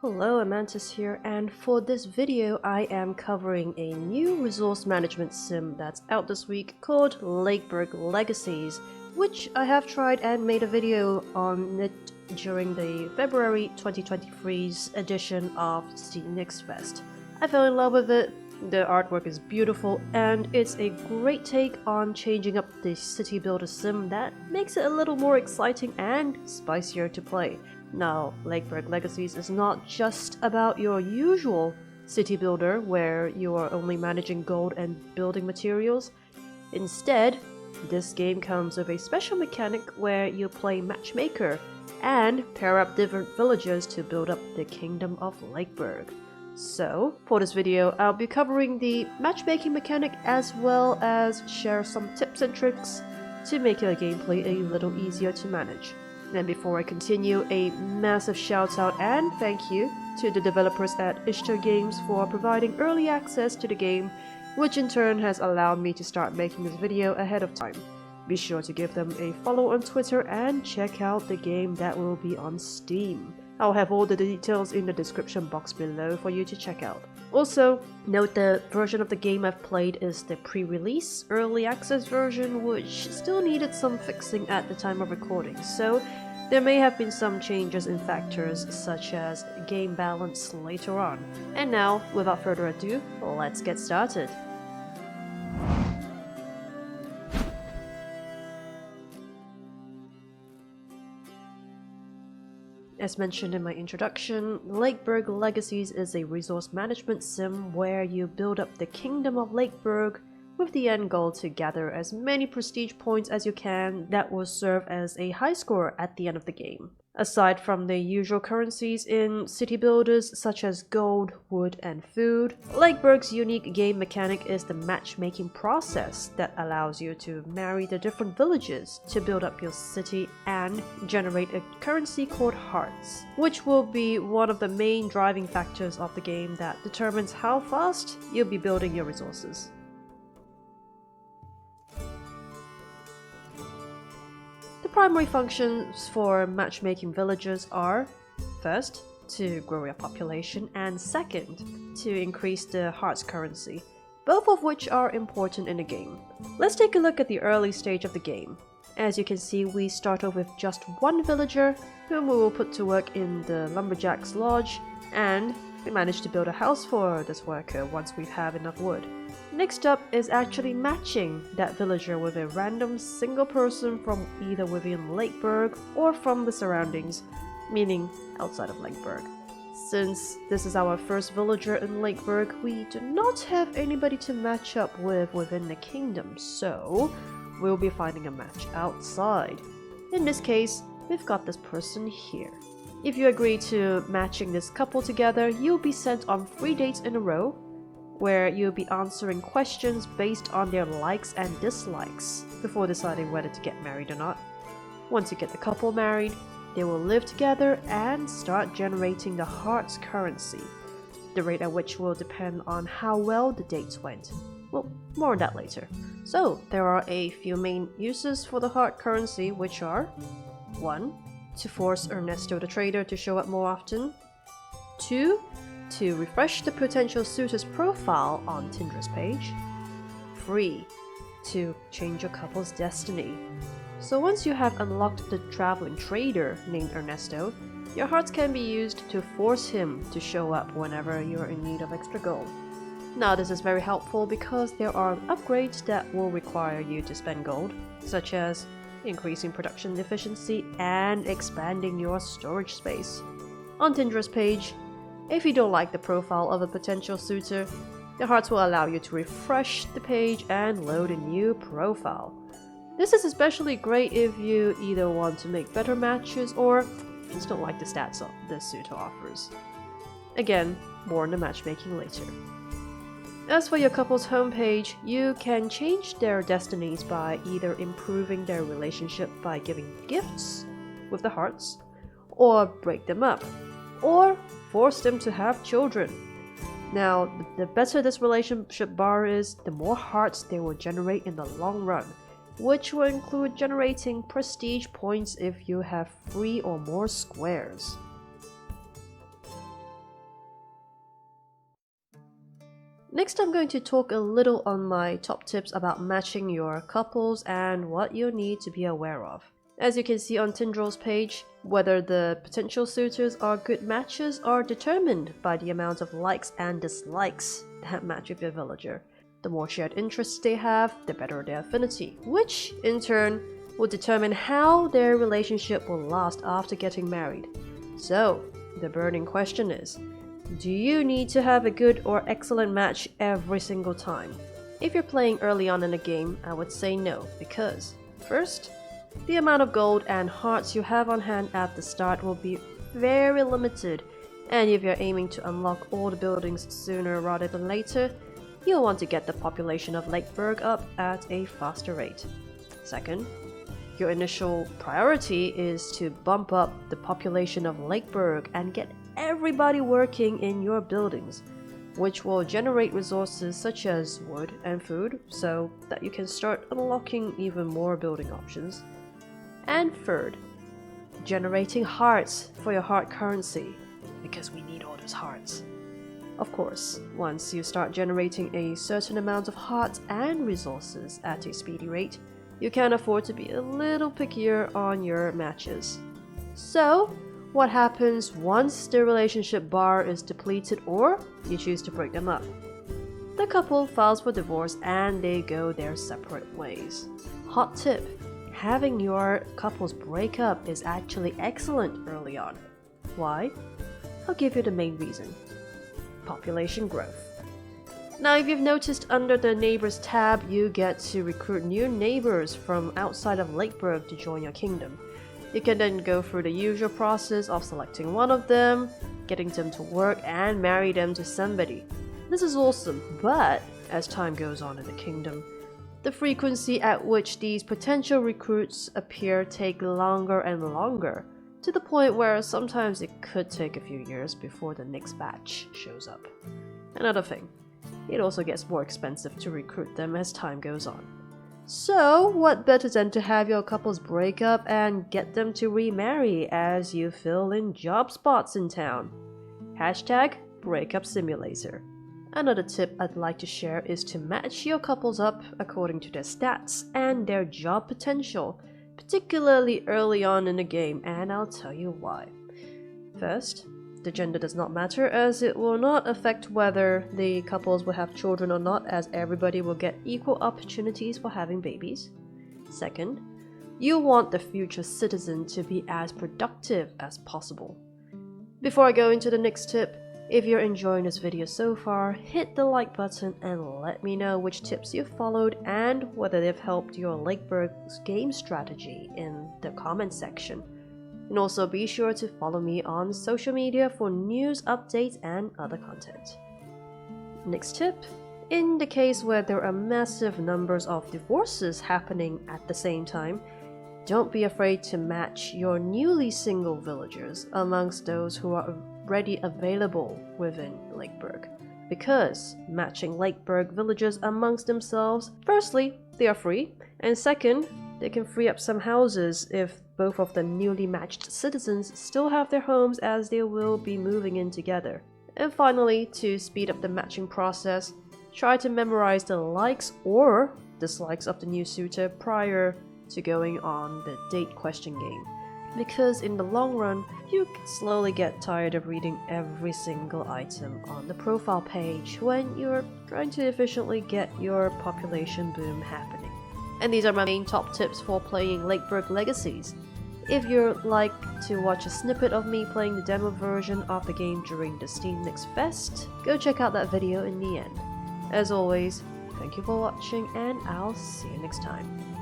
Hello, Amantis here, and for this video I am covering a new resource management sim that's out this week called Lakeburg Legacies, which I have tried and made a video on it during the February 2023's edition of City Next Fest. I fell in love with it, the artwork is beautiful, and it's a great take on changing up the city builder sim that makes it a little more exciting and spicier to play. Now, Lakeburg Legacies is not just about your usual city builder where you are only managing gold and building materials. Instead, this game comes with a special mechanic where you play matchmaker and pair up different villagers to build up the Kingdom of Lakeburg. So, for this video, I'll be covering the matchmaking mechanic as well as share some tips and tricks to make your gameplay a little easier to manage. And before I continue, a massive shout out and thank you to the developers at Ishtar Games for providing early access to the game, which in turn has allowed me to start making this video ahead of time. Be sure to give them a follow on Twitter and check out the game that will be on Steam. I'll have all the details in the description box below for you to check out. Also, note the version of the game I've played is the pre-release early access version, which still needed some fixing at the time of recording, so there may have been some changes in factors such as game balance later on. And now, without further ado, let's get started. As mentioned in my introduction, Lakeburg Legacies is a resource management sim where you build up the Kingdom of Lakeburg with the end goal to gather as many prestige points as you can that will serve as a high score at the end of the game. Aside from the usual currencies in city builders such as gold, wood, and food, Lakeburg's unique game mechanic is the matchmaking process that allows you to marry the different villages to build up your city and generate a currency called hearts, which will be one of the main driving factors of the game that determines how fast you'll be building your resources. The primary functions for matchmaking villagers are, first, to grow your population, and second, to increase the hearts currency, both of which are important in the game. Let's take a look at the early stage of the game. As you can see, we start off with just one villager, whom we will put to work in the Lumberjack's Lodge, and we manage to build a house for this worker once we have enough wood. Next up is actually matching that villager with a random single person from either within Lakeburg or from the surroundings, meaning outside of Lakeburg. Since this is our first villager in Lakeburg, we do not have anybody to match up with within the kingdom, so we'll be finding a match outside. In this case, we've got this person here. If you agree to matching this couple together, you'll be sent on 3 dates in a row, where you'll be answering questions based on their likes and dislikes before deciding whether to get married or not. Once you get the couple married, they will live together and start generating the hearts currency, the rate at which will depend on how well the dates went. Well, more on that later. So, there are a few main uses for the heart currency, which are 1. To force Ernesto the trader to show up more often. 2. To refresh the potential suitor's profile on Tinder's page. 3. To change your couple's destiny. So once you have unlocked the traveling trader named Ernesto, your hearts can be used to force him to show up whenever you're in need of extra gold. Now this is very helpful because there are upgrades that will require you to spend gold, such as increasing production efficiency and expanding your storage space. On Tinder's page, if you don't like the profile of a potential suitor, the hearts will allow you to refresh the page and load a new profile. This is especially great if you either want to make better matches or just don't like the stats the suitor offers. Again, more on the matchmaking later. As for your couple's homepage, you can change their destinies by either improving their relationship by giving gifts with the hearts, or break them up, or force them to have children. Now, the better this relationship bar is, the more hearts they will generate in the long run, which will include generating prestige points if you have 3 or more squares. Next, I'm going to talk a little on my top tips about matching your couples and what you need to be aware of. As you can see on Tindrell's page, whether the potential suitors are good matches are determined by the amount of likes and dislikes that match with your villager. The more shared interests they have, the better their affinity, which in turn will determine how their relationship will last after getting married. So, the burning question is, do you need to have a good or excellent match every single time? If you're playing early on in the game, I would say no, because first, the amount of gold and hearts you have on hand at the start will be very limited, and if you're aiming to unlock all the buildings sooner rather than later, you'll want to get the population of Lakeburg up at a faster rate. Second, your initial priority is to bump up the population of Lakeburg and get everybody working in your buildings, which will generate resources such as wood and food so that you can start unlocking even more building options. And third, generating hearts for your heart currency, because we need all those hearts. Of course, once you start generating a certain amount of hearts and resources at a speedy rate, you can afford to be a little pickier on your matches. So, what happens once the relationship bar is depleted or you choose to break them up? The couple files for divorce and they go their separate ways. Hot tip: having your couples break up is actually excellent early on. Why? I'll give you the main reason. Population growth. Now, if you've noticed under the neighbors tab, you get to recruit new neighbors from outside of Lakeburg to join your kingdom. You can then go through the usual process of selecting one of them, getting them to work, and marry them to somebody. This is awesome, but as time goes on in the kingdom, the frequency at which these potential recruits appear take longer and longer, to the point where sometimes it could take a few years before the next batch shows up. Another thing, it also gets more expensive to recruit them as time goes on. So, what better than to have your couples break up and get them to remarry as you fill in job spots in town? Hashtag Breakup Simulator. Another tip I'd like to share is to match your couples up according to their stats and their job potential, particularly early on in the game, and I'll tell you why. First, the gender does not matter, as it will not affect whether the couples will have children or not, as everybody will get equal opportunities for having babies. Second, you want the future citizen to be as productive as possible. Before I go into the next tip, if you're enjoying this video so far, hit the like button and let me know which tips you've followed and whether they've helped your Lakeburg's game strategy in the comment section. And also be sure to follow me on social media for news, updates, and other content. Next tip: in the case where there are massive numbers of divorces happening at the same time, don't be afraid to match your newly single villagers amongst those who are already available within Lakeburg. Because matching Lakeburg villagers amongst themselves, firstly, they are free, and second, they can free up some houses if both of the newly matched citizens still have their homes, as they will be moving in together. And finally, to speed up the matching process, try to memorize the likes or dislikes of the new suitor prior to going on the date question game, because in the long run, you can slowly get tired of reading every single item on the profile page when you're trying to efficiently get your population boom happening. And these are my main top tips for playing Lakeburg Legacies. If you'd like to watch a snippet of me playing the demo version of the game during the Steam Next Fest, go check out that video in the end. As always, thank you for watching, and I'll see you next time.